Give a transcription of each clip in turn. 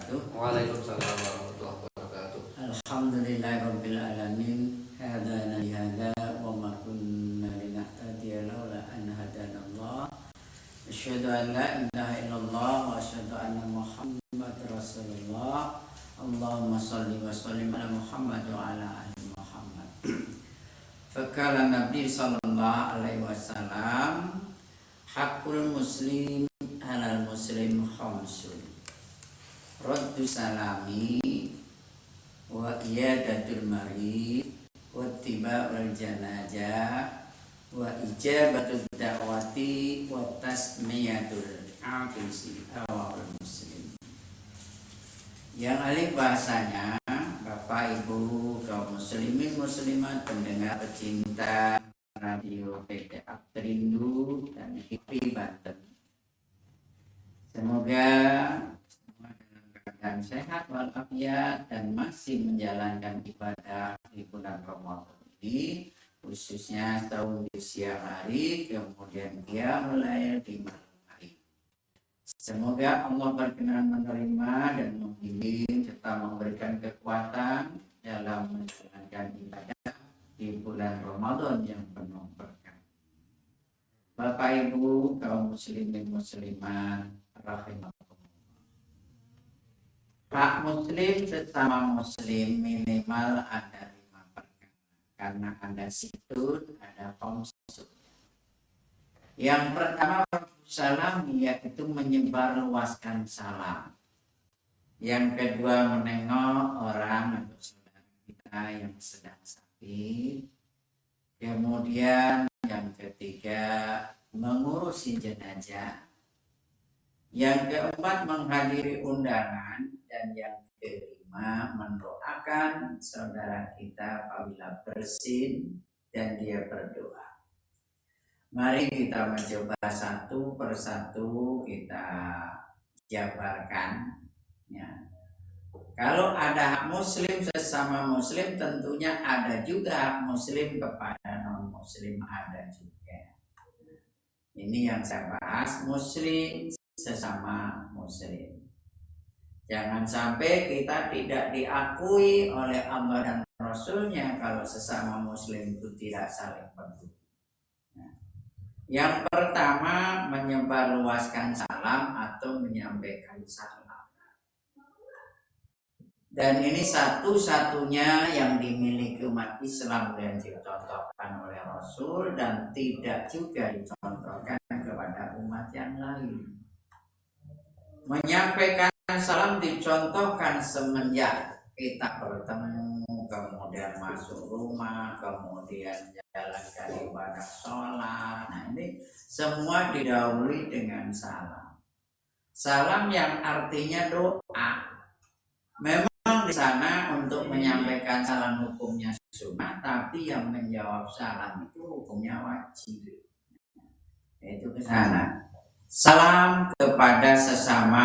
wabarakatuh. Waalaikumsalam warahmatullahi wabarakatuh. Alhamdulillahirabbil alamin. Hadana li hada wa ma kunna linahtadiya laula an hadanallah. Asyhadu an la ilaha illallah wa asyhadu anna Muhammadar Rasulullah. Allahumma shalli wa sallim ala Muhammad wa ala ali Muhammad. Faqala Nabi sallallahu alaihi wasallam, haqqul muslim alal muslim khamsun. Raddu salami wa iyadatul marid wa tiba'ul janazah wa ijabatud da'wati wa tasmiyatul afisi awal muslim. Yang alih bahasanya, Bapak Ibu kaum muslimin muslimat pendengar pecinta radio PTA Terindu dan IP Banten. Semoga dan sehat walafiat dan masih menjalankan ibadah di bulan Ramadan ini, khususnya tahun di siang hari, kemudian dia mulai di malam hari. Semoga Allah berkenan menerima dan membimbing serta memberikan kekuatan dalam menjalankan ibadah di bulan Ramadan yang penuh berkah. Bapak Ibu kaum muslimin muslimat rahimahullah. Hak muslim sesama muslim minimal ada 5 perkara, karena ada situn, ada khamsun. Yang pertama salam, yaitu menyebarluaskan salam. Yang kedua menengok orang atau saudara kita yang sedang sakit. Kemudian yang ketiga mengurusi jenazah. Yang keempat menghadiri undangan, dan yang kelima mendoakan saudara kita apabila bersin dan dia berdoa. Mari kita mencoba satu persatu kita jabarkan. Ya. Kalau ada hak muslim sesama muslim, tentunya ada juga hak muslim kepada non muslim, ada juga. Ini yang saya bahas, muslim sesama muslim. Jangan sampai kita tidak diakui oleh Allah dan Rasulnya kalau sesama muslim itu tidak saling peduli. Yang pertama menyebarluaskan salam atau menyampaikan salam. Dan ini satu-satunya yang dimiliki umat Islam dan dicontohkan oleh Rasul, dan tidak juga dicontohkan kepada umat yang lain. Menyampaikan salam dicontohkan semenjak kita bertemu, kemudian masuk rumah, kemudian jalankan ibadah sholat. Nah, ini semua didahului dengan salam. Salam yang artinya doa. Memang di sana untuk menyampaikan salam hukumnya sunnah, tapi yang menjawab salam itu hukumnya wajib. Itu ke sana. Salam kepada sesama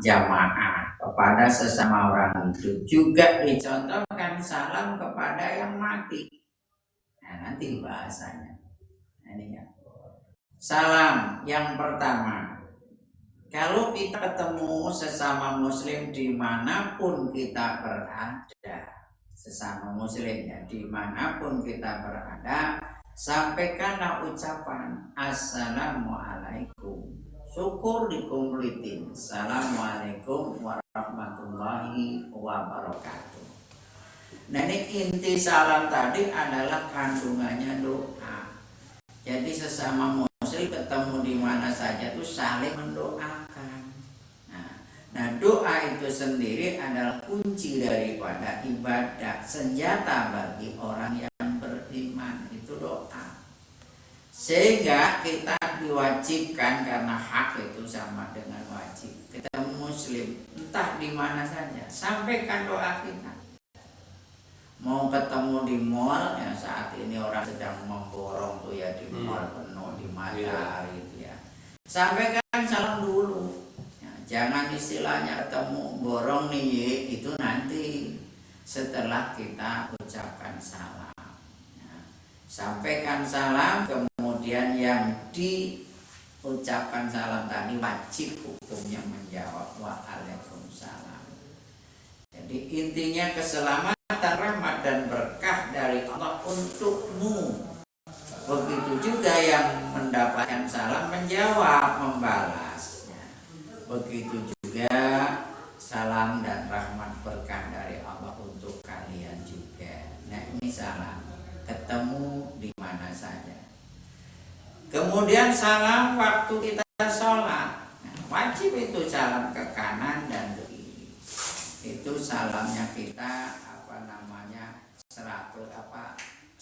jamaah, kepada sesama orang itu juga dicontohkan salam kepada yang mati. Nah, nanti bahasanya. Ini ya. Salam yang pertama. Kalau kita ketemu sesama muslim dimanapun kita berada, sesama muslim ya, dimanapun kita berada, sampaikanlah ucapan Assalamualaikum. Syukur dikumpulin. Assalamualaikum warahmatullahi wabarakatuh. Nah, ini inti salam tadi adalah kandungannya doa. Jadi sesama muslim ketemu di mana saja itu saling mendoakan. Nah, doa itu sendiri adalah kunci daripada ibadah, senjata bagi orang yang beriman itu doa. Sehingga kita diwajibkan, karena hak itu sama dengan wajib. Kita muslim entah di mana saja, sampaikan doa kita. Mau ketemu di mall, ya saat ini orang sedang memborong tuh ya, di mall penuh di matahari itu ya. Sampaikan salam dulu. Ya, jangan istilahnya ketemu borong nih, itu nanti setelah kita ucapkan salam. Ya, sampaikan salam, kemudian yang diucapkan salam tadi wajib hukumnya menjawab waalaikumsalam. Intinya keselamatan, rahmat dan berkah dari Allah untukmu. Begitu juga yang mendapatkan salam menjawab, membalas. Begitu juga salam dan rahmat berkah dari Allah untuk kalian juga. Nah, ini salam ketemu di mana saja. Kemudian salam waktu kita sholat. Nah, wajib itu salam ke kanan dan ke kiri. Itu salamnya kita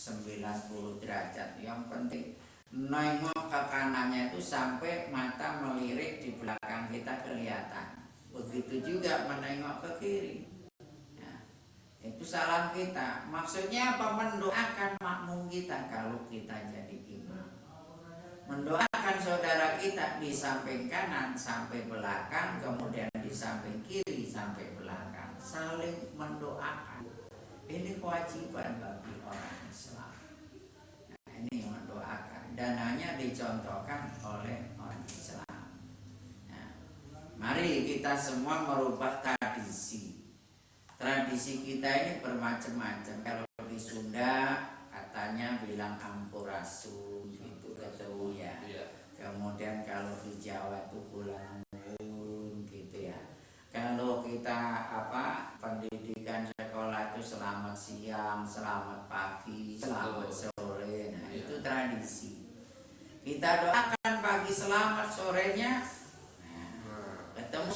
90 derajat. Yang penting nengok ke kanannya itu sampai mata melirik di belakang kita kelihatan. Begitu juga menengok ke kiri. Nah, itu salam kita. Maksudnya apa? Mendoakan makmum kita kalau kita jadi imam. Mendoakan saudara kita di samping kanan sampai belakang, kemudian di samping kiri sampai belakang. Saling mendoakan. Ini kewajiban bagi orang Islam. Nah, ini mendoakan dan hanya dicontohkan oleh orang Islam. Nah, mari kita semua merubah tradisi. Tradisi kita ini bermacam-macam. Kalau di Sunda katanya bilang ampurasun, itu ketemu ya. Kemudian kalau di Jawa itu pulang gitu ya. Kalau kita pendidikan sekolah itu selamat siang, selamat pagi, selamat sore. Nah, itu tradisi. Kita doakan pagi selamat, sorenya ketemu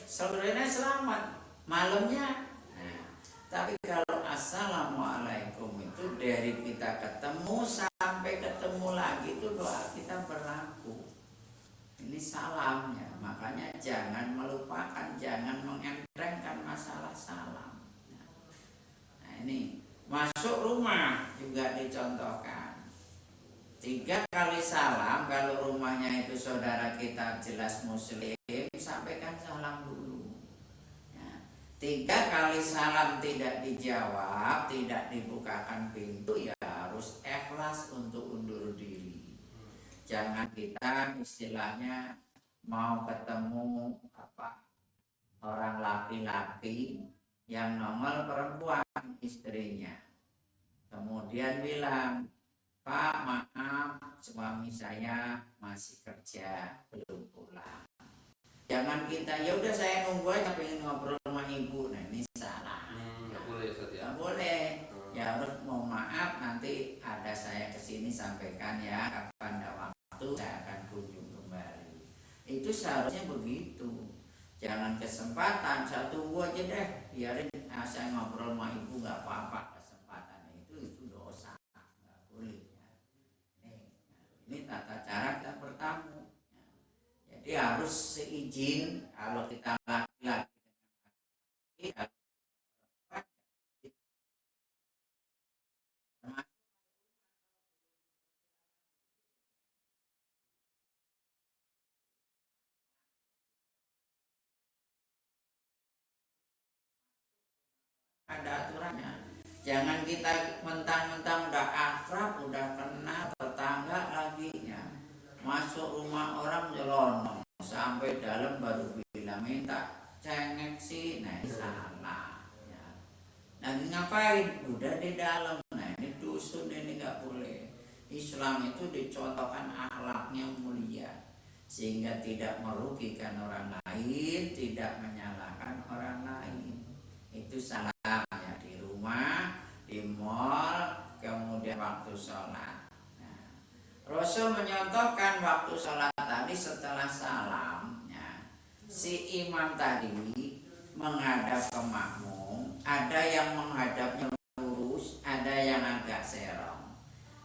sorenya selamat, malamnya. Nah, tapi kalau assalamualaikum itu dari kita ketemu sampai ketemu lagi itu doa kita berlaku. Ini salamnya, makanya jangan melupakan, jangan mengendengkan masalah salam. Nah, ini masuk rumah juga dicontohkan. 3 kali salam, kalau rumahnya itu saudara kita jelas muslim, sampaikan salam dulu. 3 kali salam tidak dijawab, tidak dibukakan pintu, ya harus ikhlas untuk undur diri. Jangan kita istilahnya mau ketemu orang laki-laki yang nongol perempuan istrinya, kemudian bilang, Pak maaf suami saya masih kerja belum pulang. Jangan kita ya udah saya nunggu aja pengen ngobrol sama ibu. Nah, ini salah. Nggak boleh Ustaz ya. Nggak boleh. Ya harus mau maaf, nanti ada saya kesini sampaikan ya, kapan ada waktu saya akan kunjung kembali. Itu seharusnya begitu. Jangan kesempatan, saya tunggu aja deh, biarin saya ngobrol sama ibu nggak apa-apa. Kesempatan itu dosa, nggak boleh ya. Ini tata cara kita bertamu. Jadi harus seizin kalau kita laki-laki ada aturannya. Jangan kita mentang-mentang udah akrab, udah kenal tetangga lagi ya. Masuk rumah orang nyelonong sampai dalam baru bilang minta cengek sih. Nah, salah ya. Nah, ngapain? Udah di dalam. Nah, ini dusun, ini nggak boleh. Islam itu dicontohkan akhlaknya mulia sehingga tidak merugikan orang lain, tidak menyalahkan orang lain. Itu salamnya di rumah, di mall, kemudian waktu sholat. Nah, Rasul menyontohkan waktu sholat tadi setelah salam ya, si imam tadi menghadap ke makmum, ada yang menghadapnya lurus, ada yang agak serong.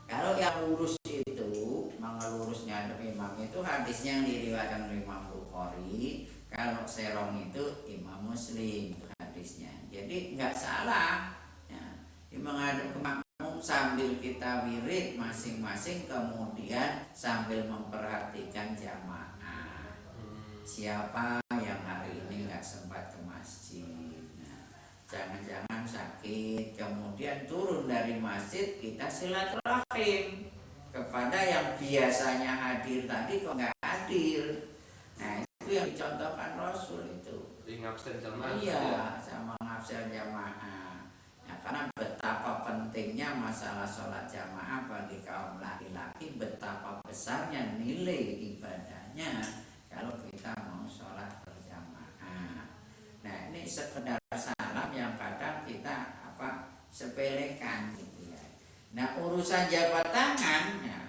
Kalau yang lurus itu mengelurusnya ada imam, itu hadisnya yang diriwayatkan oleh Imam Bukhari. Kalau serong itu Imam Muslim hadisnya. Jadi nggak salah ya, menghadap ke makmum sambil kita wirid masing-masing, kemudian sambil memperhatikan jamaah. Siapa yang hari ini nggak sempat ke masjid, jangan-jangan sakit, kemudian turun dari masjid, kita silaturahim kepada yang biasanya hadir tadi kok nggak hadir. Nah, itu yang dicontohkan Rasul itu. ngabsen jamaah. Iya, sama ngabsen jamaah. Ya, karena betapa pentingnya masalah sholat jamaah bagi kaum laki-laki, betapa besarnya nilai ibadahnya kalau kita mau sholat berjamaah. Nah, ini sekedar salam yang kadang kita sepelekan gitu ya. Nah, urusan jabat tangan ya,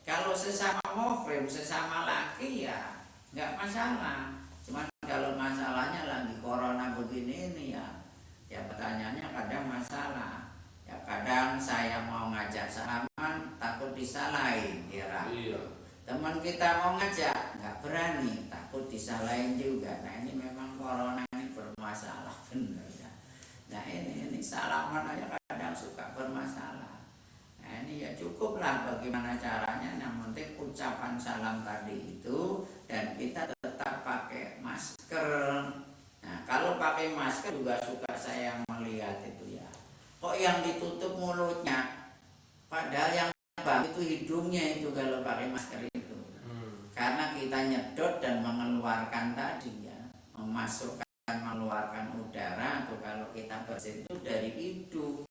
kalau sesama muhrim, sesama laki ya nggak masalah. Cuman kalau masalahnya lagi corona begini ini ya pertanyaannya kadang masalah. Ya kadang saya mau ngajak salaman takut disalahin, kira. Iya. Teman kita mau ngajak nggak berani, takut disalahin juga. Nah ini memang corona ini bermasalah benar ya. Nah ini salaman aja kadang suka bermasalah. Nah ini ya cukuplah bagaimana caranya, yang penting ucapan salam tadi itu dan kita tetap pakai masker. Nah kalau pakai masker juga suka saya melihat itu ya, kok yang ditutup mulutnya, padahal yang bang itu hidungnya itu kalau pakai masker itu. Karena kita nyedot dan mengeluarkan tadi ya, memasukkan mengeluarkan udara, atau kalau kita bersin itu dari hidung.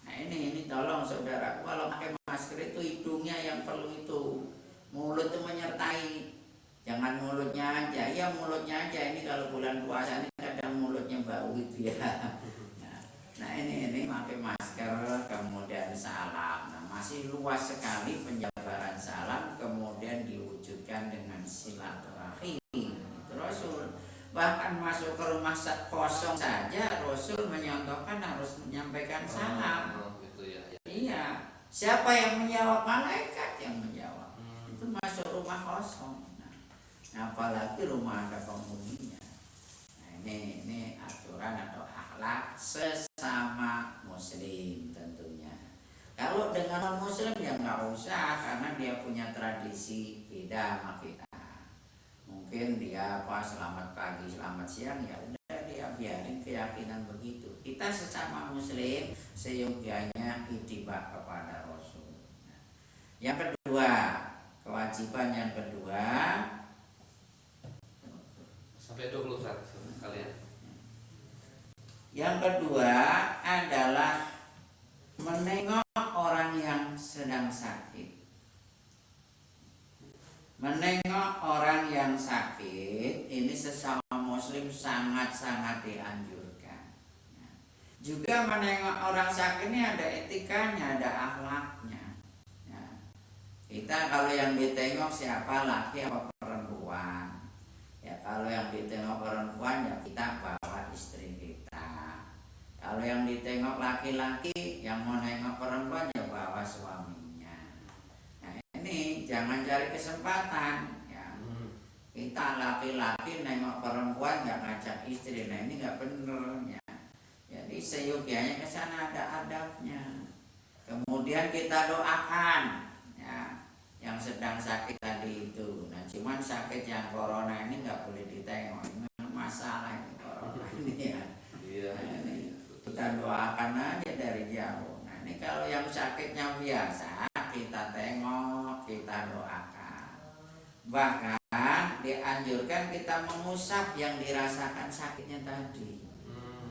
Nah ini tolong saudara, kalau pakai masker itu hidungnya yang perlu itu, mulut itu menyertai, jangan mulutnya aja. Ya mulutnya aja, ini kalau bulan puasa ini kadang mulutnya bau gitu ya. Nah ini pakai masker kemudian salam. Nah masih luas sekali penjabaran salam kemudian diwujudkan dengan silaturahim. Rasul bahkan masuk ke rumah kosong saja Rasul menyontohkan harus menyampaikan salam. Iya, siapa yang menjawab? Malaikat yang menjawab. Itu masuk rumah kosong. Nah, apalagi rumah ada penghuninya. Nah, ini aturan atau akhlak sesama muslim tentunya. Kalau dengan non muslim ya nggak usah, karena dia punya tradisi beda sama kita. Mungkin dia selamat pagi, selamat siang, ya udah dia biarin keyakinan begitu. Kita sesama muslim seyogianya ittiba kepada Rasul. Yang kedua, kewajiban yang kedua sampai 21 kalian. Yang kedua adalah menengok orang yang sedang sakit. Menengok orang yang sakit ini sesama muslim sangat-sangat dianjurkan. Juga menengok orang sakit ini ada etikanya, ada akhlaknya. Kita kalau yang ditengok siapa, laki atau perempuan? Ya kalau yang ditengok perempuan ya kita bawa istri kita. Kalau yang ditengok laki-laki, yang mau nengok perempuan ya bawa suaminya. Ini jangan cari kesempatan ya. Kita laki-laki nengok perempuan nggak ngajak istri, nah ini nggak bener ya. Jadi seyogianya ke sana ada adabnya. Kemudian kita doakan ya yang sedang sakit tadi itu. Nah cuman sakit yang corona ini nggak boleh ditengok, ini masalah ini corona ini ya. Iya. Nah, ini kita doakan aja dari jauh. Nah ini kalau yang sakitnya biasa kita tengok, kita doakan. Bahkan dianjurkan kita mengusap yang dirasakan sakitnya tadi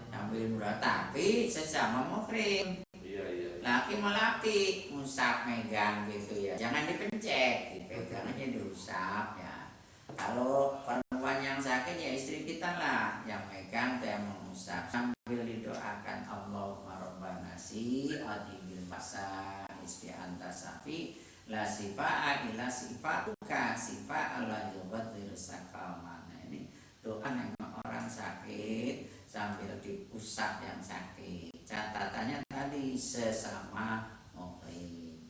sambil murah, tapi sesama muhrim. Iya. Laki melaki, ngusap megang gitu ya, jangan dipencet, dipegang aja diusap ya. Kalau perempuan yang sakit ya istri kita lah yang megang, yang mengusap sambil didoakan Allahumma rabbana si adibil masa isti anta safi la sifa'a ila sifatuka sifa'a la yubadir sakama. Nah ini doa nengok orang sakit sambil diusap yang sakit. Catatannya tadi sesama muhrim.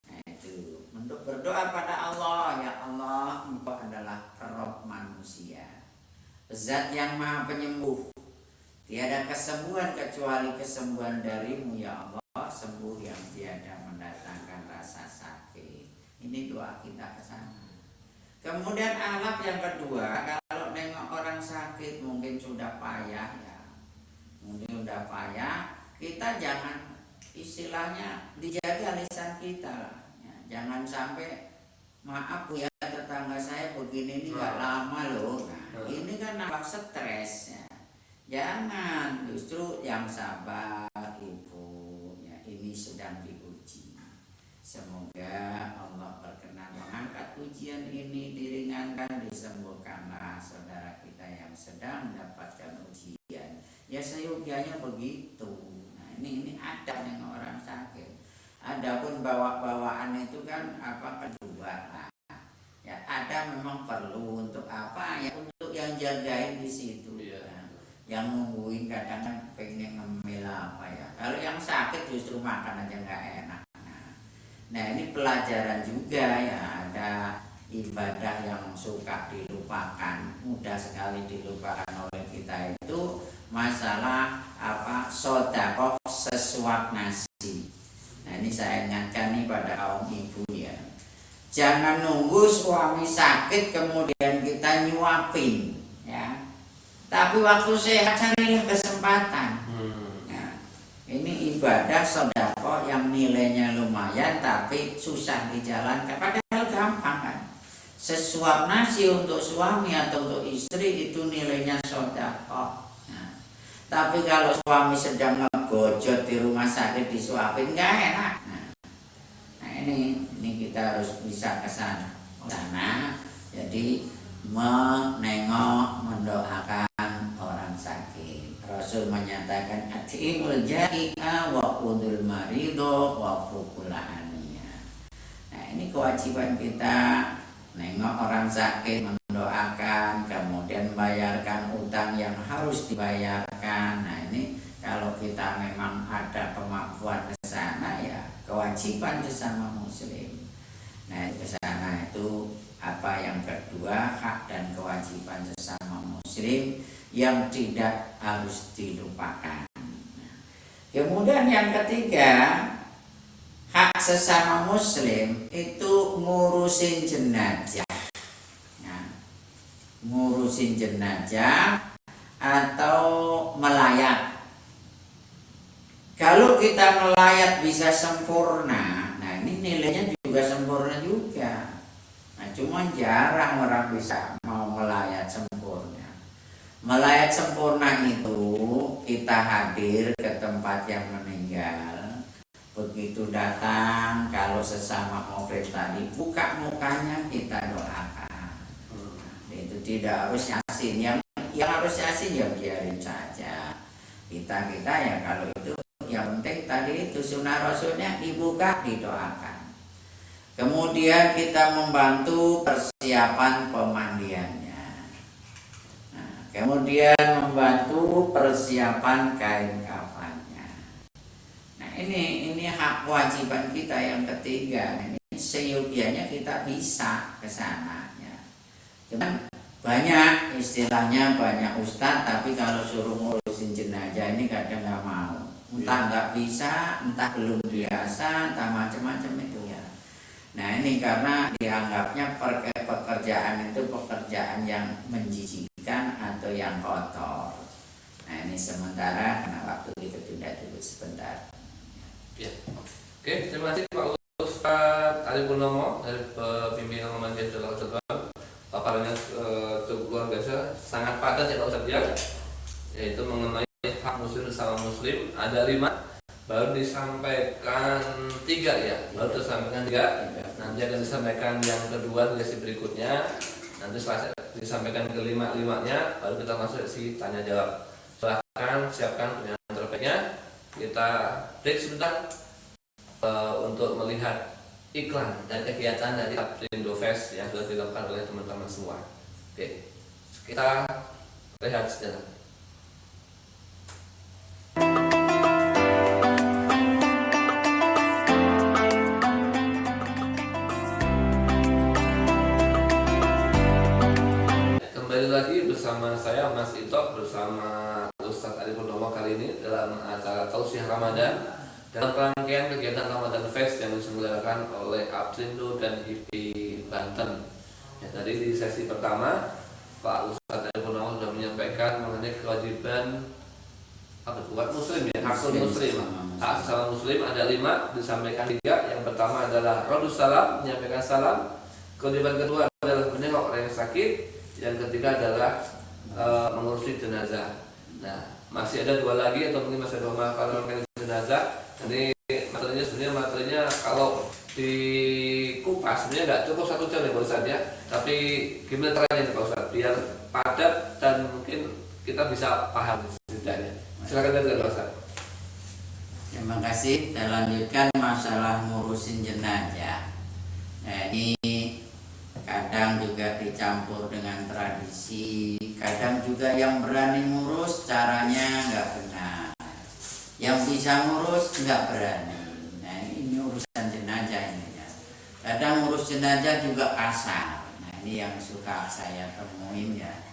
Nah itu untuk berdoa pada Allah, ya Allah Engkau adalah Rabb manusia, Zat yang maha penyembuh, tiada kesembuhan kecuali kesembuhan darimu ya Allah, sembuh yang tiada mendatangkan rasa sakit. Ini doa kita ke sana. Kemudian akhlak yang kedua, kalau nengok orang sakit mungkin sudah payah ya, mungkin sudah payah, kita jangan istilahnya dijaga lisan kita lah ya. Jangan sampai maaf ya tetangga saya begini ini gak lama loh. Nah, ini kan nambah stres ya. Jangan, justru yang sabar ibu, ya ini sedang diuji. Semoga Allah berkenan mengangkat ujian ini, diringankan, disembuhkanlah saudara kita yang sedang mendapatkan ujian. Ya seyogianya begitu. Nah ini ada dengan orang sakit. Adapun bawaan itu kan kedua lah. Ya ada memang perlu untuk apa ya, untuk yang jagain di situ. Yang nungguin kadang pengen ngemil apa ya. Kalau yang sakit justru makan aja nggak enak. Nah ini pelajaran juga ya, ada ibadah yang suka dilupakan, mudah sekali dilupakan oleh kita itu masalah sedekah sesuap nasi. Nah ini saya ingatkan nih pada kaum ibu ya. Jangan nunggu suami sakit kemudian kita nyuapin ya. Tapi waktu sehat carilah kesempatan. Ya, ini ibadah sedekah yang nilainya lumayan tapi susah dijalankan. Padahal gampang kan. Sesuap nasi untuk suami atau untuk istri itu nilainya sedekah. Nah, tapi kalau suami sedang ngegojot di rumah sakit disuapin nggak enak. Nah ini kita harus bisa ke sana. Jadi menengok, mendoakan orang sakit. Rasul menyatakan atimul jai'a wa qudul marido wa fukulahaniya. Nah ini kewajiban kita, nengok orang sakit, mendoakan, kemudian bayarkan utang yang harus dibayarkan. Nah ini kalau kita memang ada kemampuan ke sana ya kewajiban sesama muslim. Nah ke sana itu yang kedua, hak dan kewajiban sesama muslim yang tidak harus dilupakan. Kemudian yang ketiga, hak sesama muslim itu ngurusin jenazah. Nah, ngurusin jenazah atau melayat. Kalau kita melayat bisa sempurna, nah ini nilainya juga sempurna juga. Cuma jarang orang bisa mau melayat sempurna. Melayat sempurna itu kita hadir ke tempat yang meninggal. Begitu datang, kalau sesama mobil tadi buka mukanya kita doakan. Itu tidak harus nyasin. Yang harus nyasin ya biarin saja. Kita ya kalau itu yang penting tadi itu sunnah rasulnya dibuka didoakan. Kemudian kita membantu persiapan pemandiannya. Nah, kemudian membantu persiapan kain kafannya. Nah ini hak kewajiban kita yang ketiga. Ini seyogianya kita bisa ke sana. Ya. Cuman banyak istilahnya banyak ustadz, tapi kalau suruh ngurusin jenazah ini kadang nggak mau. Entah nggak bisa, entah belum biasa, entah macam-macam itu ya. Nah ini karena dianggapnya pekerjaan itu pekerjaan yang menjijikkan atau yang kotor. Nah ini sementara karena waktu kita tunda dulu sebentar. Ya. Oke, terima kasih Pak Ustadz Ali Purnomo dari pimpinan Majelis Ulama. Paparannya cukup luar biasa, sangat padat ya Pak Ustadz ya, yaitu mengenai hak muslim sama muslim ada 5. Baru disampaikan 3 ya, baru disampaikan 3. Nanti akan disampaikan yang kedua di sesi berikutnya. Nanti setelah disampaikan kelima-limanya, baru kita masuk sesi tanya jawab. Silahkan siapkan pernyataan terbaiknya. Kita break sebentar untuk melihat iklan dan kegiatan dari Aprindo Fest yang sudah dilakukan oleh teman-teman semua. Oke, kita lihat sejenak. Lagi bersama saya Mas Ito bersama Ustadz Ali Purnomo kali ini dalam acara Tausiah Ramadan dalam rangkaian kegiatan Ramadan Fest yang diselenggarakan oleh Aprindo dan HIPI Banten. Ya, tadi di sesi pertama Pak Ustadz Ali Purnomo sudah menyampaikan mengenai kewajiban buat muslim ya, hak muslim. Hak sesama muslim ada 5, disampaikan 3. Yang pertama adalah Radus Salam, menyampaikan salam. Kewajiban kedua adalah menengok orang yang sakit. Yang ketiga adalah mengurusi jenazah. Nah, masih ada 2 lagi atau mungkin masih ada makanan jenazah. Ini materinya kalau dikupas sebenarnya nggak cukup 1 jam ya Pak Ustadz ya. Tapi gimana caranya nih Pak Ustadz biar padat dan mungkin kita bisa paham setidaknya. Silakan Pak Ustadz. Terima kasih. Kita lanjutkan masalah ngurusin jenazah. Nah, ini kadang juga dicampur dengan tradisi, kadang juga yang berani ngurus caranya nggak benar, yang bisa ngurus nggak berani. Nah, ini urusan jenazah ini ya. Kadang ngurus jenazah juga kasar. Nah, ini yang suka saya temuin ya.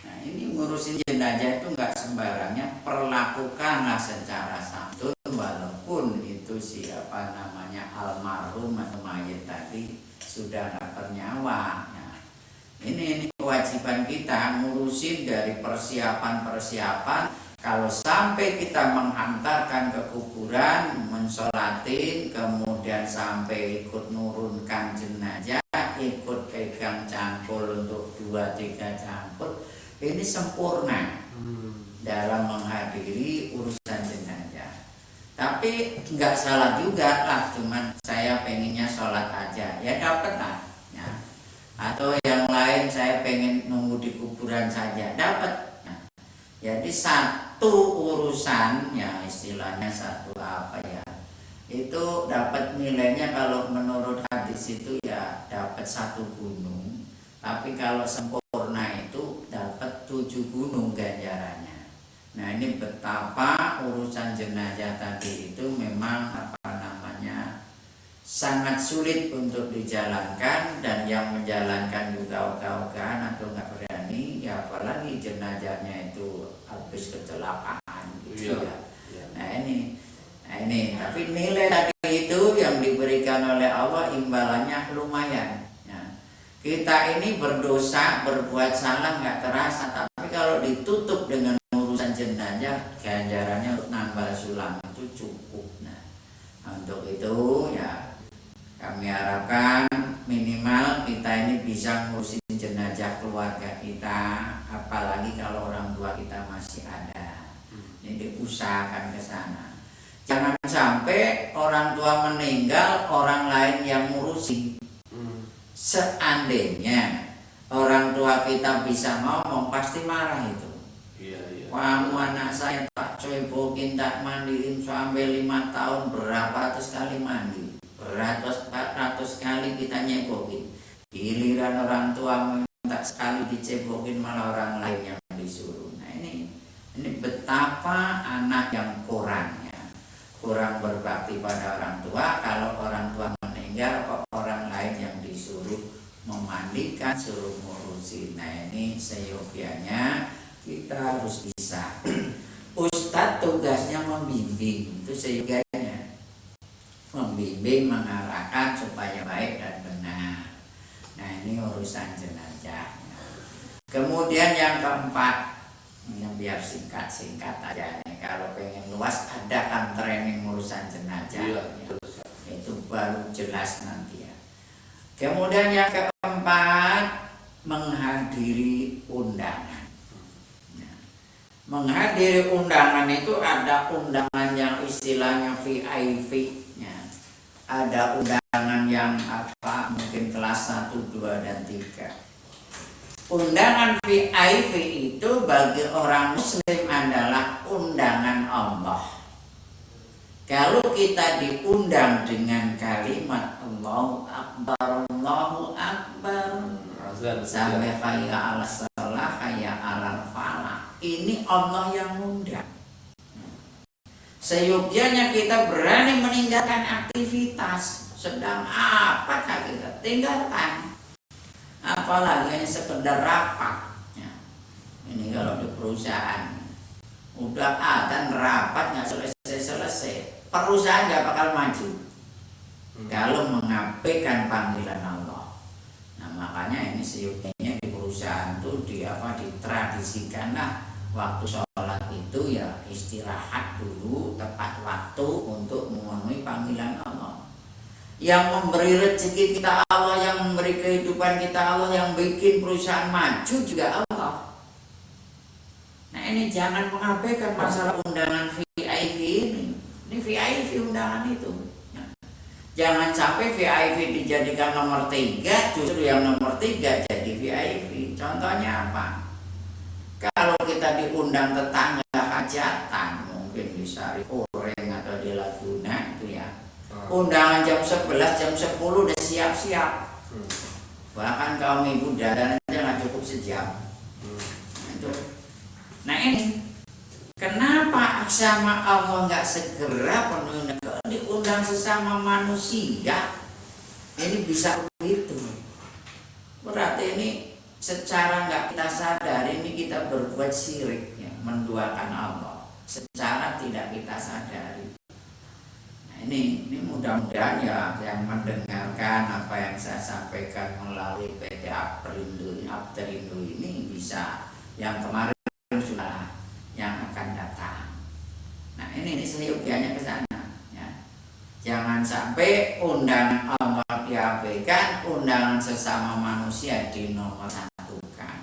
Nah, ini ngurusin jenazah itu nggak sembarangnya, perlakukanlah secara santun walaupun itu siapa namanya almarhum atau mayit tadi sudah nggak bernyawa. Nah, ini kewajiban kita ngurusin dari persiapan. Kalau sampai kita menghantarkan ke kuburan, mensolatin, kemudian sampai ikut nurunkan jenazah, ikut pegang cangkul untuk 2-3 cangkul, ini sempurna dalam menghadiri urusan jenazah. Tapi nggak salah juga lah, cuman saya pengennya sholat aja, ya dapat lah ya. Atau yang lain saya pengen nunggu di kuburan saja, dapat. Nah, jadi satu urusan ya, istilahnya satu apa ya, itu dapat nilainya kalau menurut hadis itu ya dapat 1 gunung. Tapi kalau sempurna itu dapat 7 gunung ganjarannya. Nah, ini betapa urusan jenazah tadi itu memang sangat sulit untuk dijalankan, dan yang menjalankan juga ogah-ogahan atau nggak berani ya, apalagi jenazahnya itu habis kecelakaan gitu ya. Nah ini tapi nilai tadi itu yang diberikan oleh Allah imbalannya lumayan. Kita ini berdosa, berbuat salah nggak terasa, tapi kalau ditutup dengan urusan jenazah, ganjarannya untuk nambah sulam itu cukup. Nah, untuk itu ya kami harapkan minimal kita ini bisa ngurusin jenazah keluarga kita, apalagi kalau orang tua kita masih ada. Ini diusahakan ke sana. Jangan sampai orang tua meninggal, orang lain yang ngurusin. Seandainya orang tua kita bisa ngomong, pasti marah itu. Kamu anak saya tak cobokin, tak mandiin sampai 5 tahun, berapa ratus kali mandi, beratus kali kita nyebokin. Giliran orang tua minta sekali dicebokin, malah orang lain yang disuruh. Nah, ini betapa anak yang kurang berbakti pada orang tua. Kalau orang tua meninggal, kok orang lain yang disuruh memandikan, suruh ngurusin. Nah, ini seyogianya kita harus bisa. Ustadz tugasnya membimbing, itu seyogianya membimbing, mengarahkan supaya baik dan benar. Nah, ini urusan jenazah. Kemudian yang keempat, yang biar singkat aja nih. Kalau pengen luas, ada kan training urusan jenazah. Itu baru jelas nanti ya. Kemudian yang keempat, menghadiri undangan. Nah, menghadiri undangan itu ada undangan yang istilahnya VIP. Ada undangan yang mungkin kelas 1, 2, dan 3. Undangan VIP itu bagi orang muslim adalah undangan Allah. Kalau kita diundang dengan kalimat Allahu Akbar, Allahu Akbar, sampai hayya 'alas shalah, hayya 'alal falah, ini Allah yang undang. Seyogianya kita berani meninggalkan aktivitas, sedang apakah kita tinggalkan. Apalagi sekedar rapat ya. Ini kalau di perusahaan udah adzan rapat nggak selesai, perusahaan nggak bakal maju kalau mengabaikan panggilan Allah. Nah, makanya ini seyogianya di perusahaan tuh ditradisikanlah waktu sholat itu ya istirahat dulu, tepat waktu untuk memenuhi panggilan Allah. Yang memberi rezeki kita Allah, yang memberi kehidupan kita Allah, yang bikin perusahaan maju juga Allah. Nah, ini jangan mengabaikan masalah undangan VIP ini. Ini VIP undangan itu. Jangan sampai VIP dijadikan nomor 3, justru yang nomor 3 jadi VIP. Contohnya apa? Kalau kita diundang tetangga hajatan, mungkin bisa di Koreng atau di Laguna itu ya. Undangan jam 11, jam 10 udah siap-siap. Bahkan kaum ibu dandan aja nggak cukup sejam. Nah ini kenapa sama Allah nggak segera penuhi? Diundang sesama manusia ini bisa begitu. Berarti ini secara nggak kita sadar ini kita berbuat syirik ya, menduakan Allah secara tidak kita sadari. Nah ini mudah-mudahan ya yang mendengarkan apa yang saya sampaikan melalui PT Apterindo ini bisa yang kemarin sudah yang akan datang. Nah ini seyogianya ke sana. Jangan sampai undangan Allah diabaikan, undangan sesama manusia dinomorsatukan.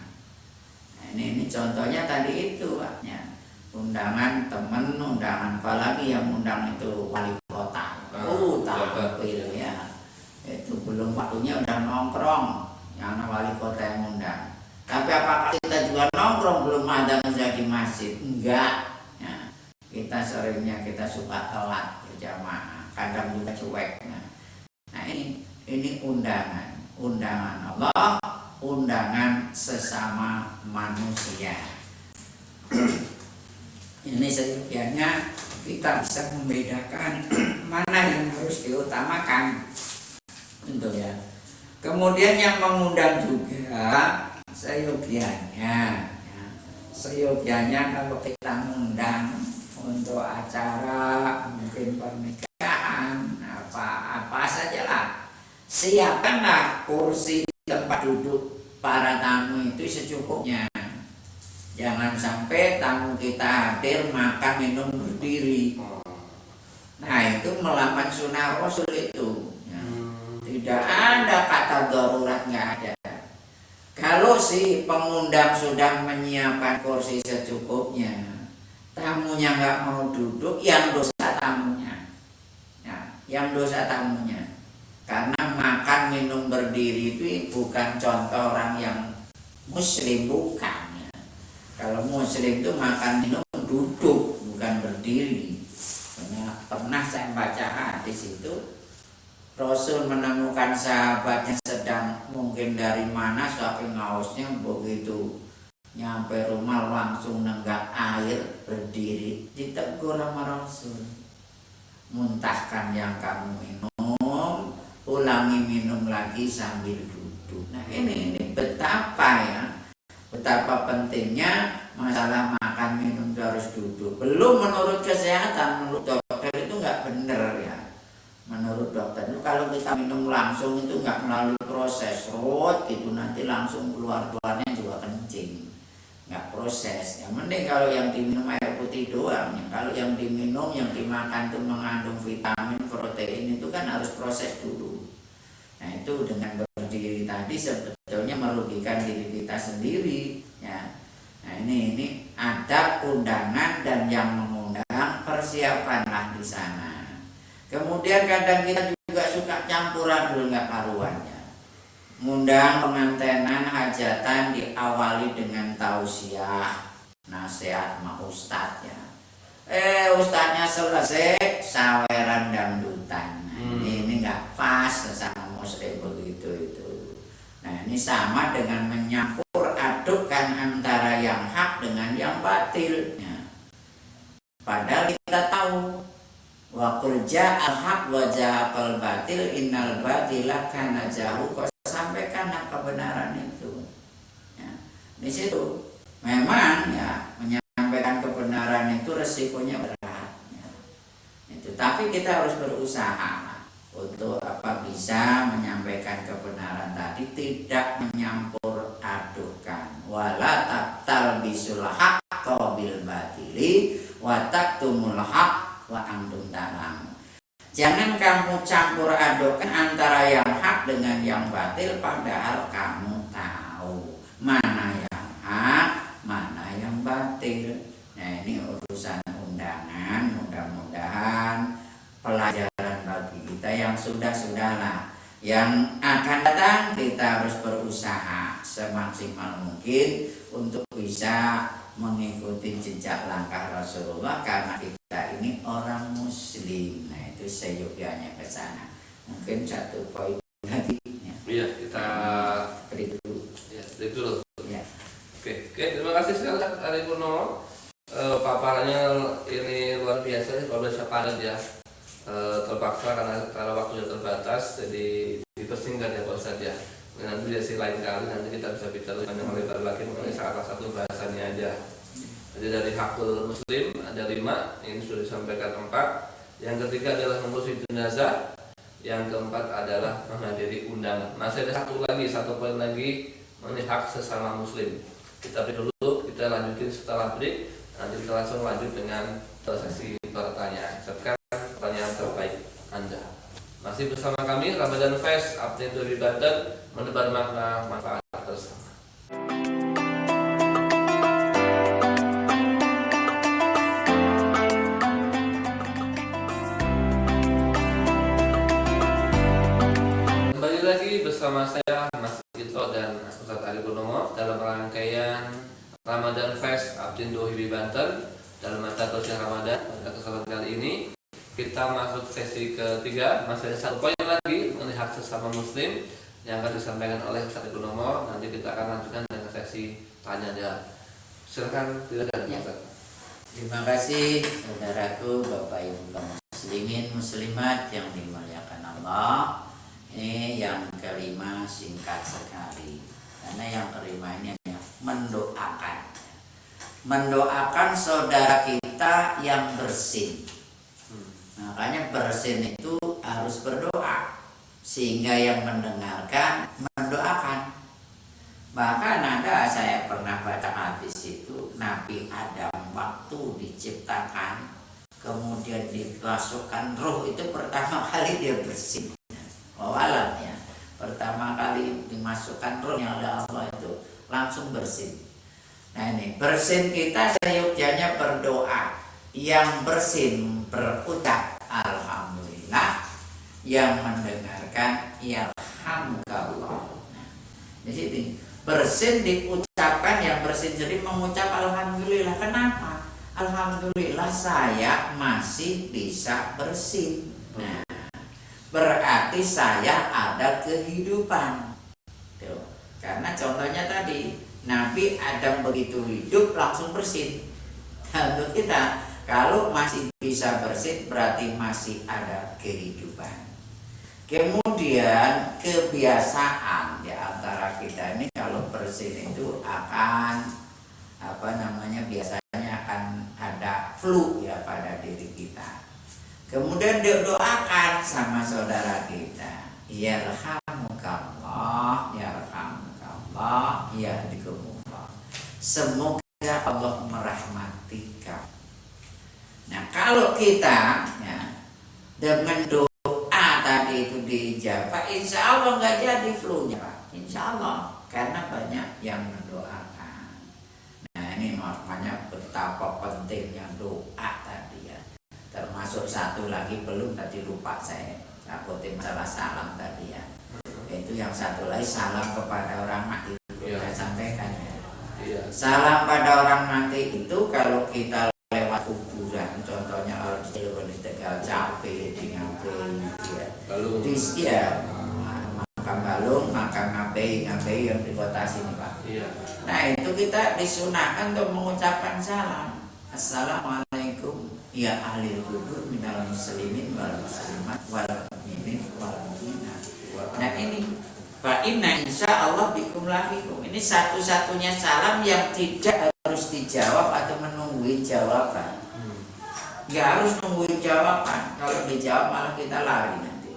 Nah, ini contohnya tadi itu, ya. Undangan teman, undangan apalagi yang undang itu wali kota. Tampil ya. Itu belum waktunya udah nongkrong, yang wali kota yang undang. Tapi apakah kita juga nongkrong belum ada menjadi masjid? Enggak. Ya. Kita seringnya kita suka telat berjamaah. Kadang juga cuek. Nah ini undangan Allah, undangan sesama manusia. Ini seyogianya kita bisa membedakan mana yang harus diutamakan, tentu ya. Kemudian yang mengundang juga seyogianya kalau kita mengundang untuk acara mungkin pernikahan apa sajalah, siapkanlah kursi tempat duduk para tamu itu secukupnya. Jangan sampai tamu kita hadir makan minum berdiri. Nah itu melawan sunnah Rasul itu ya. Tidak ada kata darurat, nggak ada. Kalau si pengundang sudah menyiapkan kursi secukupnya, tamunya nggak mau duduk, yang dosa tamunya, ya, yang dosa tamunya. Karena makan minum berdiri itu bukan contoh orang yang muslim, bukan. Ya. Kalau muslim itu makan minum duduk, bukan berdiri. Pernah saya baca hadis itu, Rasul menemukan sahabatnya sedang mungkin dari mana saking hausnya, begitu nyampe rumah langsung nenggak air berdiri, ditegur sama Rasul, muntahkan yang kamu minum, ulangi minum lagi sambil duduk. Nah ini betapa pentingnya masalah makan minum itu harus duduk. Belum menurut kesehatan, menurut dokter itu nggak benar ya. Menurut dokter itu kalau kita minum langsung itu nggak melalui proses gitu, nanti langsung keluarnya juga kencing. Nggak proses. Yang penting kalau yang diminum air putih doang. Kalau yang diminum, yang dimakan itu mengandung vitamin, protein itu kan harus proses dulu. Nah itu dengan berdiri tadi sebetulnya merugikan diri kita sendiri ya. Nah ini ada undangan dan yang mengundang persiapanlah di sana. Kemudian kadang kita juga suka campur adul nggak karuannya. Ngundang pengantenan hajatan diawali dengan tausiah, nasihat sama ustadz ya. Ustadznya selesai saweran dangdutan. Nah, ini nggak pas sesama muslim begitu itu. Nah ini sama dengan menyampur adukkan antara yang hak dengan yang batil. Ya. Padahal kita tahu wa qul ja'al haq wa ja'al batil innal batila kana zahuqa, sampaikan kebenaran itu ya. Di situ memang ya menyampaikan kebenaran itu resikonya berat ya. Itu tapi kita harus berusaha untuk bisa menyampaikan kebenaran tadi, tidak menyampur adukan. Wala talbisul haqqa bil batili wa taktumul haqq wa antum ta'lamun. Jangan kamu campur adukan antara yang hak dengan yang batil, padahal kamu tahu mana yang hak, mana yang batil. Nah ini urusan undangan, mudah-mudahan pelajaran bagi kita yang sudah-sudahlah. Yang akan datang kita harus berusaha semaksimal mungkin untuk bisa mengikuti jejak langkah Rasulullah karena kita ini orang muslim. Nah itu seyogyanya ke sana. Mungkin satu poin lagi ya. Iya, kita beri dulu. Ya, beri dulu. Ya. Oke, terima kasih sekali Ari Purnomo. Paparannya ini luar biasa, luar biasa padat ya. Terpaksa karena waktunya terbatas, jadi dipersingkat ya Pak Ustadz ya. Nanti di lain kali nanti kita bisa bicara panjang lebar lagi mengenai salah satu bahasannya aja. Jadi dari hakul muslim ada 5, ini sudah disampaikan 4. Yang ketiga adalah mengurusi jenazah. Yang keempat adalah menghadiri undangan. Masih ada satu poin lagi mengenai hak sesama muslim. Kita break dulu, kita lanjutin setelah break. Nanti kita langsung lanjut dengan sesi pertanyaan. Sekarang pertanyaan terbaik Anda. Masih bersama kami Ramadan Fest Update dari Banten, menebar makna manfaat bersama. Kembali lagi bersama saya Mas Gito dan Ustadz Ari Purnomo dalam rangkaian Ramadan Fest Abdindo Hibi Banten. Dalam masa terusnya Ramadan, pada kesempatan kali ini kita masuk sesi ketiga. Masih ada satu poin lagi mengenai hak sesama muslim yang akan disampaikan oleh Ustadz Ari Purnomo. Nanti kita akan lanjutkan dengan sesi tanya jawab. Silakan, silakan Ya. Ustadz. Terima kasih saudaraku, Bapak Ibu kaum muslimin muslimat yang dimuliakan Allah. Ini yang kelima singkat sekali, karena yang kelima ini hanya mendoakan saudara kita yang bersin. Makanya bersin itu harus berdoa sehingga yang mendengarkan mendoakan. Bahkan ada, saya pernah baca hadis itu, Nabi Adam waktu diciptakan kemudian dimasukkan roh itu pertama kali dia bersin. Wawalan ya, pertama kali dimasukkan roh yang oleh Allah itu langsung bersin. Nah ini bersin kita seyogyanya berdoa. Yang bersin berucap alhamdulillah, yang mendengarkan yarhamkallah. Nah, di sini bersin diucapkan, yang bersin jadi mengucap alhamdulillah. Kenapa? Alhamdulillah saya masih bisa bersin. Nah, berarti saya ada kehidupan. Tuh. Karena contohnya tadi Nabi Adam begitu hidup langsung bersin. Nah, untuk kita kalau masih bisa bersin berarti masih ada kehidupan. Kemudian kebiasaan di antara kita ini kalau bersin itu akan biasanya akan ada flu ya pada diri kita. Kemudian doakan sama saudara kita, yarhamukallah, yarhamukallah, yahdikumullah. Semoga Allah merahmati kamu. Nah kalau kita ya, dengan doa tadi itu dijawab, insya Allah nggak jadi flu-nya Pak. Insya Allah, karena banyak yang mendoakan. Nah ini makanya betapa pentingnya doa tadi ya. Termasuk satu lagi belum tadi lupa saya kutip masalah salam tadi ya. Itu yang satu lagi salam kepada orang mati. Saya sampaikan ya. Salam pada orang mati itu kalau kita lewat kuburan, contohnya orang di Cilegon, di Tegal, Capek, di Ngabei, di makam Balung, makam Ngabei yang di kota sini Pak. Nah itu kita disunahkan untuk mengucapkan salam. Assalamualaikum ya ahli kubur minal muslimin wal muslimat wal mu'minin wal mu'minat. Nah ini Pak Inna insya Allah bikum lahikum. Ini satu-satunya salam yang tidak harus dijawab atau menunggu jawaban. Nggak harus nungguin jawaban. Kalau dijawab malah kita lari nanti.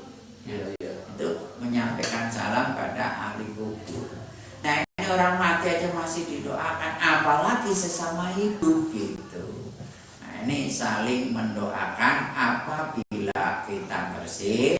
Itu menyampaikan salam pada ahli kubur. Nah ini orang mati aja masih didoakan, apalagi sesama hidup gitu. Nah ini saling mendoakan apabila kita bersin.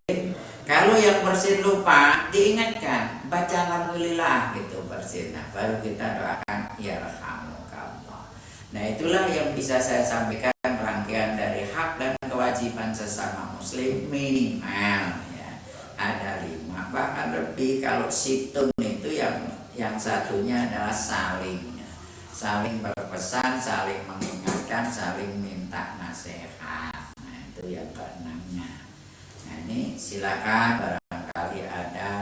Kalau yang bersin lupa diingatkan, baca alhamdulillah gitu bersin. Nah baru kita doakan yarhamukallah. Nah, itulah yang bisa saya sampaikan, rangkaian dari hak dan kewajiban sesama muslim minimal ya. Ada 5 bahkan lebih. Kalau situn itu yang satunya adalah saling berpesan, saling mengingatkan, saling minta nasihat. Nah, itu yang keenamnya. Nah, ini silakan barangkali ada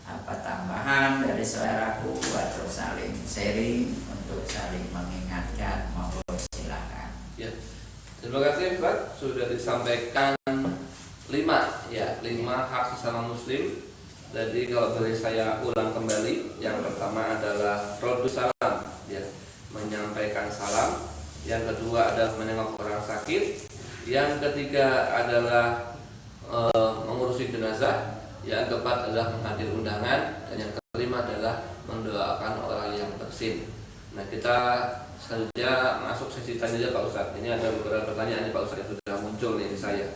apa tambahan dari saudaraku atau saling sharing untuk saling mengingatkan, monggo silakan. Ya, terima kasih Pak, sudah disampaikan 5 hak sesama muslim. Jadi kalau boleh saya ulang kembali, yang pertama adalah rodus salam, ya, menyampaikan salam. Yang kedua adalah menengok orang sakit. Yang ketiga adalah mengurusi jenazah. Yang keempat adalah menghadiri undangan, dan yang kelima adalah mendoakan orang yang bersin. Nah, kita selanjutnya masuk sesi tanya aja Pak Ustadz. Ini ada beberapa pertanyaan Pak Ustadz yang sudah muncul nih di saya.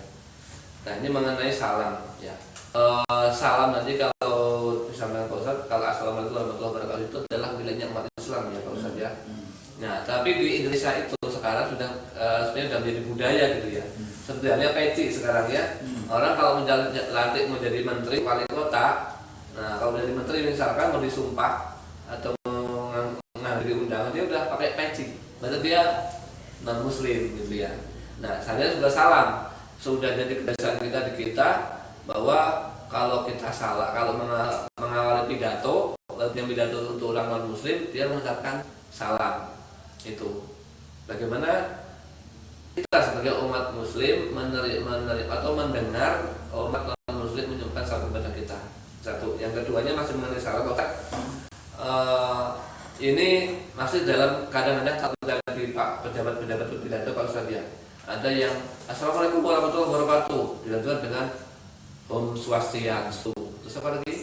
Nah, ini mengenai salam ya. Salam nanti kalau disampaikan Pak Ustadz, kalau assalamualaikum warahmatullahi wabarakatuh itu adalah wilayahnya umat Islam ya Pak Ustadz ya. Nah, tapi di Indonesia itu sekarang sudah sebenarnya sudah menjadi budaya gitu ya. Seperti halnya peci sekarang ya. Orang kalau lantik menjadi menteri wali kota, nah kalau menjadi menteri misalkan mau disumpah atau menghadiri undangan, dia udah pakai peci, berarti dia non muslim gitu ya. Nah, saya sudah salam, sudah jadi kebiasaan kita di kita bahwa kalau kita salah, kalau mengawali pidato, yang pidato untuk orang non muslim, dia mengucapkan salam. Itu bagaimana kita sebagai umat muslim menerima atau mendengar umat non muslim menyampaikan salam kepada kita. Satu, yang keduanya masih mengenai salam. Ini masih dalam kadang-kadang satu dari Pak pejabat-pejabat pidato Pak Ustadz ya. Ada yang assalamualaikum warahmatullahi wabarakatuh dilanjutkan dengan Om Swastiastu. Terus apa lagi?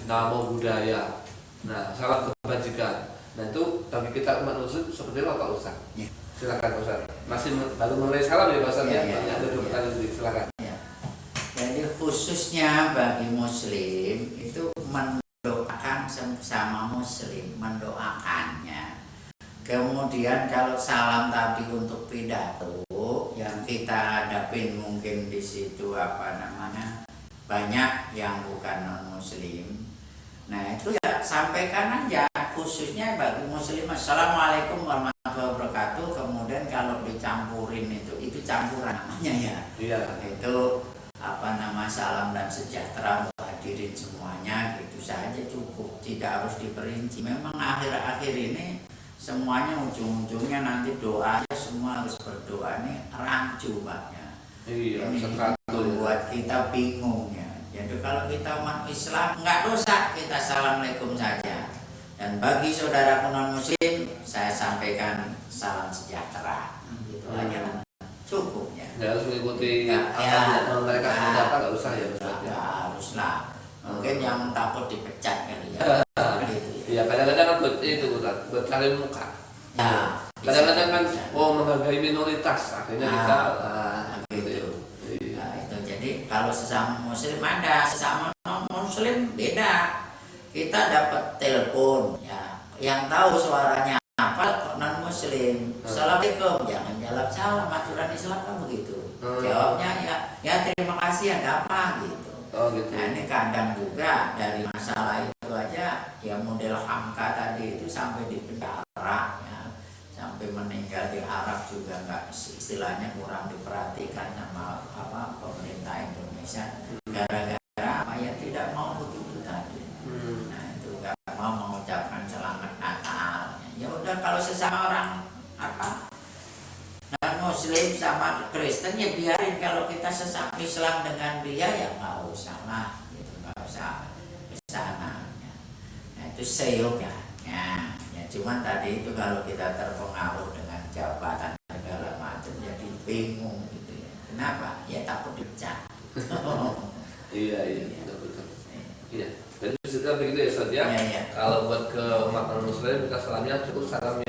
Namo Buddhaya. Nah, salam kebajikan. Nah, itu bagi kita umat muslim seperti apa Pak Ustadz? Ya. Silakan Pak Ustadz. Masih baru mulai salam ya Pak Ustadz ya? Ada dua pertanyaan tadi, silakan. Ya. Jadi khususnya bagi muslim itu mendoakan sama muslim, mendoakannya. Kemudian kalau salam tadi untuk pidato yang kita hadapin mungkin di situ banyak yang bukan non muslim. Nah, itu ya sampaikan aja khususnya bagi muslim. Assalamualaikum warahmatullahi wabarakatuh. Kemudian kalau dicampurin itu campuran namanya ya. Iya. Itu salam dan sejahtera untuk hadirin semuanya, gitu saja cukup, tidak harus diperinci. Memang akhir-akhir ini semuanya ujung-ujungnya nanti doa, semua harus berdoa, ini rancu banyak. Iya, ini membuat kita bingung ya. Jadi kalau kita umat Islam nggak dosa, kita assalamualaikum saja. Dan bagi saudara non muslim, saya sampaikan salam sejahtera. Gitu aja cukup ya. Ya harus mengikuti mereka mendapat, nggak usah ya. Ya haruslah. Mungkin yang takut dipecat kali ya. Iya, kadang-kadang itu buat cari muka. Ya. Kadang-kadang kan menghargai minoritas, akhirnya kita gitu. Nah, itu jadi kalau sesama muslim ada, sesama non muslim beda. Kita dapat telepon ya, yang tahu suaranya apa non muslim. Assalamualaikum, jangan jawab salam, aturan Islam kan begitu. Jawabnya ya terima kasih, ada apa gitu. Gitu. Nah, ini kadang juga dari masalah itu aja ya, model Hamka tadi itu sampai di penjara ya, sampai meninggal di Arab juga nggak, istilahnya kurang diperhatikan sama pemerintah Indonesia gara-gara apa ya, tidak mau begitu tadi. Nah, itu nggak mau mengucapkan selamat Natal. Ya udah, kalau sesama orang non muslim sama Kristen ya biarin, kalau kita sesama Islam dengan dia ya nggak usah lah gitu, nggak usah kesana ya. Nah, itu seyoga ya. Cuman tadi itu kalau kita terpengaruh dengan jabatan segala macam jadi bingung gitu ya. Kenapa? Ya takut dipecat. Iya betul. Iya. Jadi kita begitu ya Ustaz ya. Iya. Kalau buat ke umat muslim kita salamnya cukup salam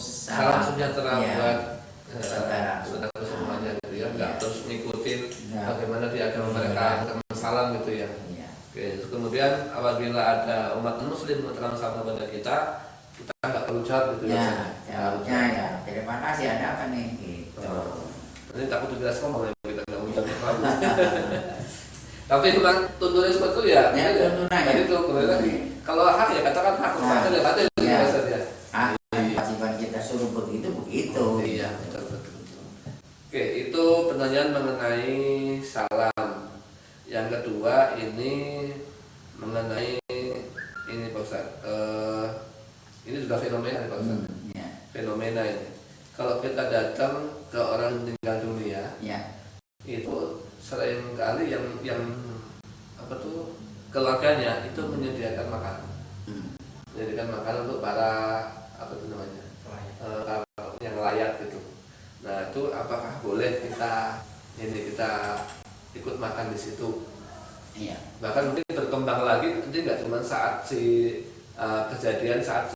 salam sejahtera buat saudara semuanya gitu ya. Enggak terus ngikutin bagaimana di agama mereka salam gitu ya. Oke, kemudian apabila ada umat muslim mengucapkan salam kepada kita nggak perlu Ustaz gitu Ya, jawabnya ya terima kasih, ada apa nih gitu. Ini takut dijelaskan malah kita nggak ucap apa. Tapi memang tuntunan seperti itu ya. Ya, tuntunan ya. Tadi tuh kembali lagi. Kalau hak ya katakan hak, kalau batil ya batil gitu Ya. Ustaz ya. Kewajiban kita suruh begitu. Iya, betul. Oke, itu pertanyaan mengenai salam. Yang kedua ini mengenai ini Pak Ustaz. Ini juga fenomena Pak Ustaz. Ya. Fenomena ini. Kalau kita datang ke orang meninggal dunia, Ya. itu sering kali yang apa tuh keluarganya itu menyediakan makanan. Menyediakan makanan untuk para apa tuh namanya? Yang layak gitu. Nah, itu apakah boleh kita ikut makan di situ? Iya. Bahkan mungkin berkembang lagi, nanti nggak cuma saat kejadian saat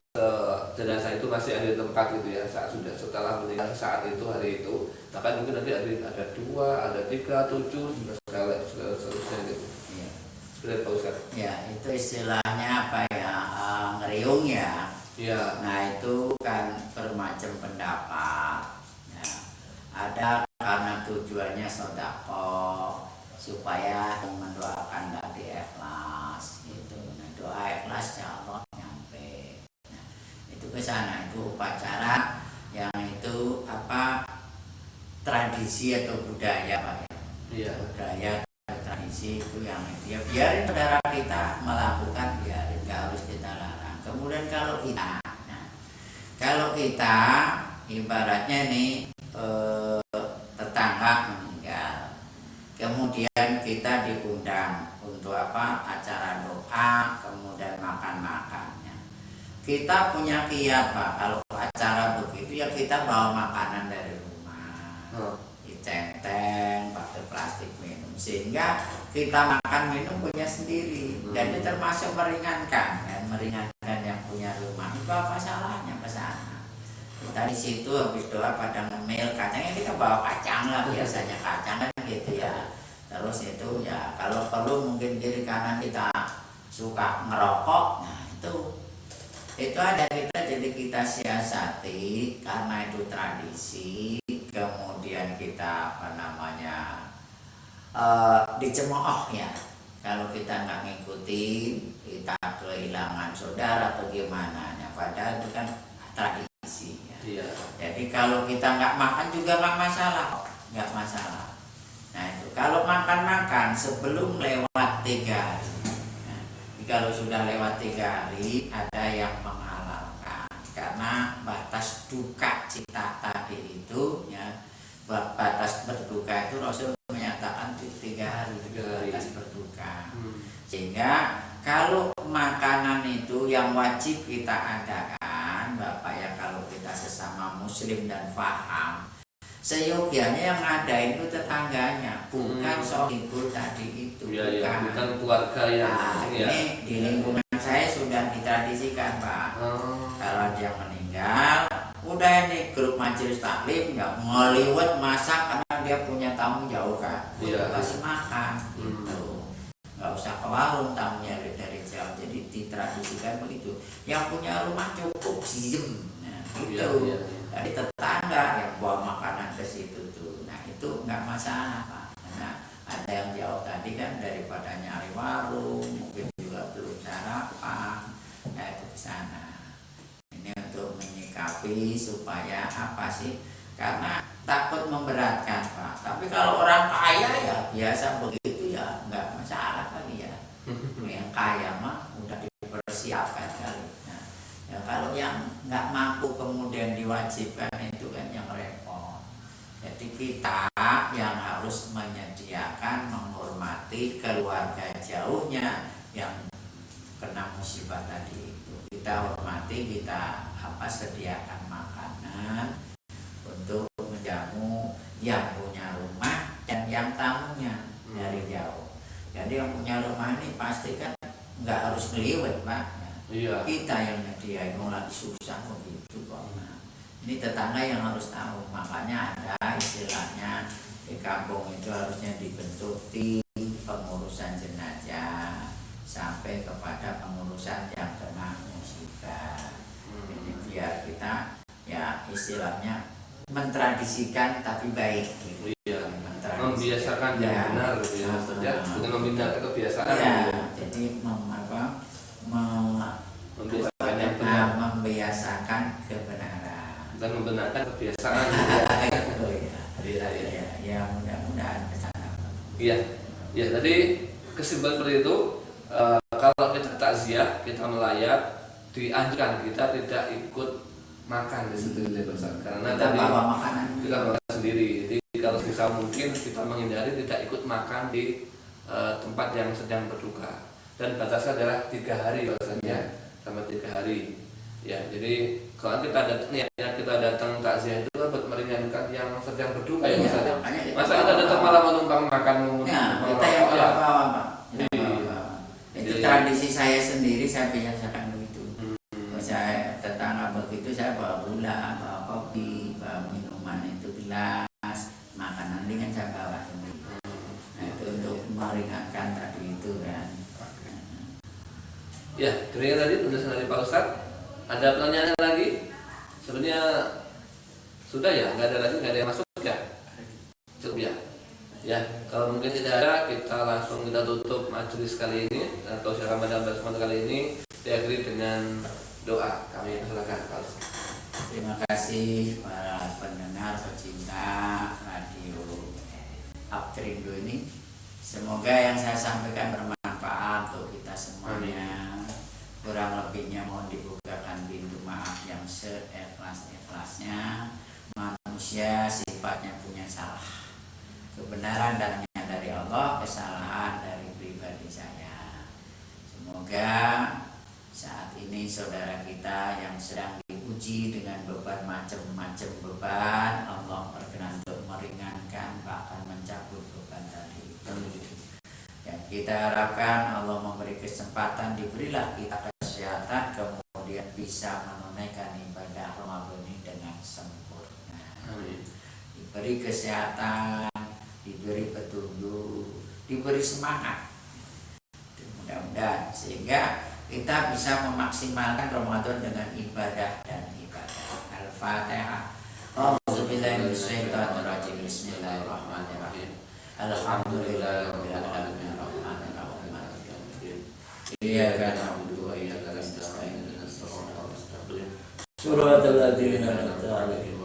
jenazah itu masih ada di tempat gitu ya, saat sudah setelah meninggal saat itu hari itu, bahkan mungkin nanti ada 2, ada 3, 7, segala seterusnya gitu. Iya. Seperti Pak Ustaz. Ya, itu istilahnya apa ya? Ngeriung ya. Iya. Nah, itu kan bermacam pendapat. Ya. Ada karena tujuannya sedekah supaya mendoakan tadi ikhlas gitu. Nah, doa ikhlas ya Allah nyampe. Nah, itu ke sana, itu upacara yang itu apa tradisi atau budaya Pak ya. Iya. Budaya tradisi itu yang itu ya biarin saudara kita melakukan, biarin, nggak harus kita larang. Kemudian kalau kita ibaratnya nih tetangga meninggal, kemudian kita diundang untuk apa acara doa, kemudian makan-makannya. Kita punya kiat Pak, kalau acara begitu ya kita bawa makanan dari rumah, dicenteng pakai plastik minum, sehingga kita makan minum punya sendiri. Jadi termasuk meringankan yang punya rumah. Itu apa salahnya ke sana? Kita di situ habis doa pada ngemil kacangnya, kita bawa kacang lah, biasanya kacang kan gitu ya. Terus itu ya kalau perlu mungkin kiri kanan kita suka ngerokok, nah itu ada kita, jadi kita siasati karena itu tradisi. Kemudian kita apa namanya dicemooh ya, kalau kita nggak ngikutin kita kehilangan saudara atau gimana ya, padahal itu kan tradisi ya. Iya. Jadi kalau kita nggak makan juga nggak masalah. Nah itu kalau makan sebelum lewat 3 hari. Nah, kalau sudah lewat 3 hari ada yang menghalalkan karena batas duka cita tadi itu ya, batas berduka itu Rasul menyatakan 3 hari batas berduka. Sehingga kalau makanan itu yang wajib kita adakan Bapak ya, kalau kita sesama muslim dan paham, seyogianya yang ngadain itu tetangganya, bukan sohibul tadi itu. Bukan keluarga yang ini di lingkungan saya sudah ditradisikan Pak. Kalau ada yang meninggal, udah ini grup majelis taklim nggak ngeliwet masak karena dia punya tamu jauh kan, kasih makan gitu. Nggak usah ke warung, tamunya dari jauh. Jadi ditradisikan begitu. Yang punya rumah cukup diem, nah, gitu. Jadi tetangga yang bawa makanan ke situ tuh, nah itu nggak masalah Pak. Karena ada yang jauh tadi kan, daripada nyari warung, mungkin juga belum sarapan, nah itu ke sana. Ini untuk menyikapi supaya apa sih? Karena takut memberatkan Pak. Tapi kalau orang kaya ya biasa begitu ya, nggak masalah kali ya. Yang kaya mah udah dipersiapkan kali. Nah, ya kalau yang nggak mampu kemudian diwajibkan itu kan yang repot. Jadi kita yang harus menyediakan, menghormati keluarga jauhnya yang kena musibah tadi itu. Kita hormati, kita sediakan makanan untuk menjamu yang punya rumah dan yang tamunya dari jauh. Jadi yang punya rumah ini pasti kan nggak harus ngeliwet Pak. Iya. Kita yang nyediain, mau lagi susah begitu kok. Nah, ini tetangga yang harus tahu. Makanya ada istilahnya di kampung itu harusnya dibentuk tim pengurusan jenazah sampai kepada pengurusan yang kena musibah. Jadi biar kita istilahnya mentradisikan tapi baik gitu. Iya, membiasakan yang benar gitu ya Ustaz ya, bukan membina kebiasaan. Ya, gitu. jadi Membiasakan yang benar membiasakan kebenaran dan membenarkan kebiasaan. oh iya ya mudah-mudahan kesana. Iya, ya tadi kesimpulan seperti itu. Kalau kita takziah, kita melayat, dianjurkan kita tidak ikut makan di situ ya Ustaz. Karena Kita tadi bawa makanan. kita makan sendiri. Jadi kalau bisa mungkin kita menghindari tidak ikut makan di tempat yang sedang berduka. Dan batasnya adalah 3 hari biasanya, sampai 3 hari. Ya, jadi kalau kita datang takziah itu buat meringankan yang sedang berduka ya Ustaz. Masa kita datang malah menumpang makan Ya, kita yang bawa Pak. Itu Jadi- tradisi saya sendiri, saya biasakan begitu. Saya tetangga begitu, saya bawa gula, bawa kopi, bawa minuman itu gelas, makanan ringan saya bawa sendiri. Nah, itu untuk meringankan tadi itu kan. Ya, demikian tadi penjelasan dari Pak Ustadz. Ada pertanyaan lagi? Sebenarnya sudah ya, nggak ada lagi, nggak ada yang masuk ya? Cukup ya? Ya, kalau mungkin tidak ada, kita langsung kita tutup majelis kali ini atau syarat Ramadan bersama kali ini diakhiri dengan doa. Kami persilakan Pak Ustadz. Terima kasih para pendengar pecinta radio Uptrindo ini. Semoga yang saya sampaikan bermanfaat untuk kita semuanya. Kurang lebihnya mohon dibukakan pintu maaf yang seikhlas-ikhlasnya. Manusia sifatnya punya salah. Kebenaran datangnya dari Allah, kesalahan dari pribadi saya. Semoga saat ini saudara kita yang sedang diuji dengan beban macam-macam beban, Allah berkenan untuk meringankan bahkan mencabut beban tadi. Yang kita harapkan Allah memberi kesempatan, diberilah kita kesehatan, kemudian bisa menunaikan ibadah Ramadan ini dengan sempurna. Diberi kesehatan, diberi petunjuk, diberi semangat. Mudah-mudahan sehingga kita bisa memaksimalkan Ramadan dengan ibadah dan ibadah. Al-Fatihah. A'udzubillahi minasyaitonir rajim. Bismillahirrahmanirrahim. Alhamdulillahirabbil alamin arrahmanir rahim maliki yaumiddin. Iyyaka na'budu wa iyyaka nasta'in ihdinas siratal mustaqim. Shiratal ladzina an'amta 'alaihim.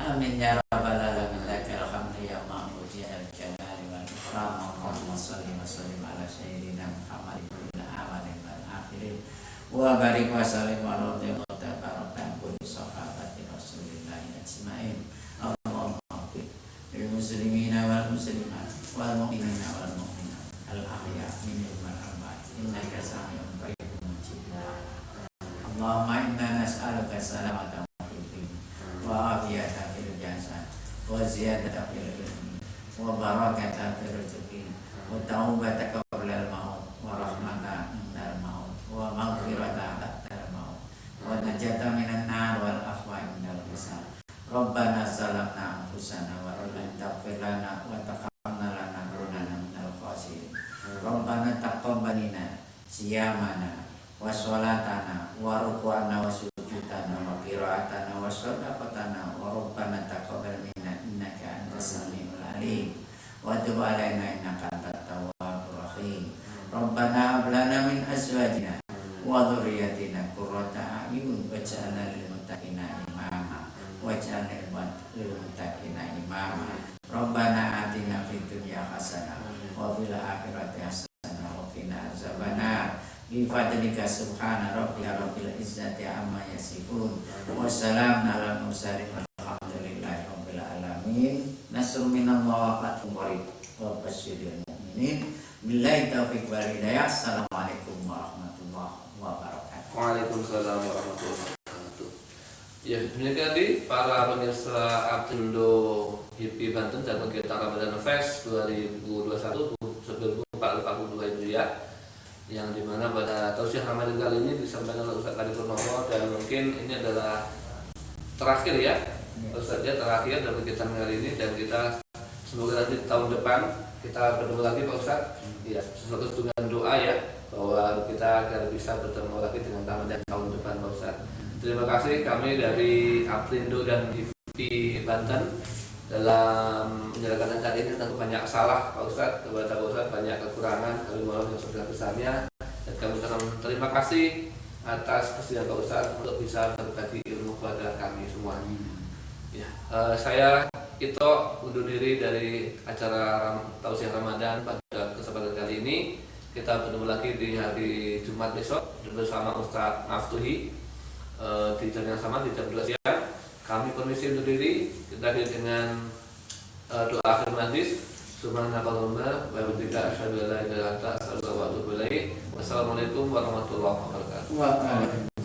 Amin ya rabbal alamin. Lakal hamdu ya ma'bud ya al-jalali wal ikram. Allahumma shalli wa sallim ala sayyidina Muhammadin wa ala alihi wal akhirin. Wa barik wa sallim ala tabaraka kulli sahabati Rasulillah ajmain. Allahumma ighfir lil muslimina wal muslimat wal mu'minina wal mu'minat al ahya minhum wal amwat innaka sami'un qaribun mujib. Allahumma inna nas'aluka salamatan fid din wa afiyatan fil jasad wa ziyadatan fil ilmi wa barakatan fil rizqi wa taubatan qabla al maut wa rahmatan indal maut wa maghfiratan ba'dal maut wa najatan minan nar wal afwa indal hisab. Rabbana zalamna anfusana wa illam taghfir lana wa tarhamna lanakunanna minal khasirin. Rabbana taqabbal minna siyamana wa sholatana wa ruku'ana wa sujudana wa qira'atana wa shadaqatana wa rabbana taqabbal minna innaka antas samiul alim wa tub alaina innaka antat tawwabur rahim. Rabbana hab lana min azwajina wa dhurriyyatina qurrata a'yun waj'alna lil muttaqina imama waj'alna lil muttaqina imama. Rabbana atina fid dunya hasanah wa fil akhirati hasanah wa qina azabannar. Bi fadlika subhana rabbika rabbil izzati amma yasifun wa salamun alal mursalin walhamdulillahi rabbil alamin. Nasrun minallahi wa fathun qarib wa basyiril mu'minin. Billahi taufiq wal hidayah. Assalamualaikum warahmatullahi wabarakatuh. Waalaikumsalam warahmatullahi wabarakatuh. Ya, demikian tadi para pemirsa Uptrindo HIPI Banten dan kegiatan Ramadan Fest 2021 1442 Hijriah, yang dimana pada tausiah Ramadan kali ini disampaikan oleh Ustaz Kadi Purnomo, dan mungkin ini adalah terakhir ya Ustaz ya, terakhir dari kegiatan kali ini, dan kita semoga nanti tahun depan kita bertemu lagi Pak Ustaz ya, sesuatu dengan doa ya, bahwa kita agar bisa bertemu lagi dengan Ramadan tahun depan Pak Ustaz. Terima kasih kami dari Aprindo dan DIV Banten dalam menjalankan acara ini. Tentu banyak salah Pak Ustadz, kepada Pak Ustadz banyak kekurangan, kami mohon yang sebesar-besarnya, dan kami ucapkan terima kasih atas kesediaan Pak Ustadz untuk bisa berbagi ilmu kepada kami semua. Ya, saya Ito undur diri dari acara Tausiah Ramadan pada kesempatan kali ini. Kita bertemu lagi di hari Jumat besok bersama Ustadz Maftuhi di jam yang sama di jam 12 siang. Kami permisi undur diri. Kita akhiri dengan doa akhir majlis. Subhanallahumma wa bihamdika asyhadu an la ilaha illa anta astaghfiruka wa atubu ilaik. Wassalamualaikum warahmatullahi wabarakatuh.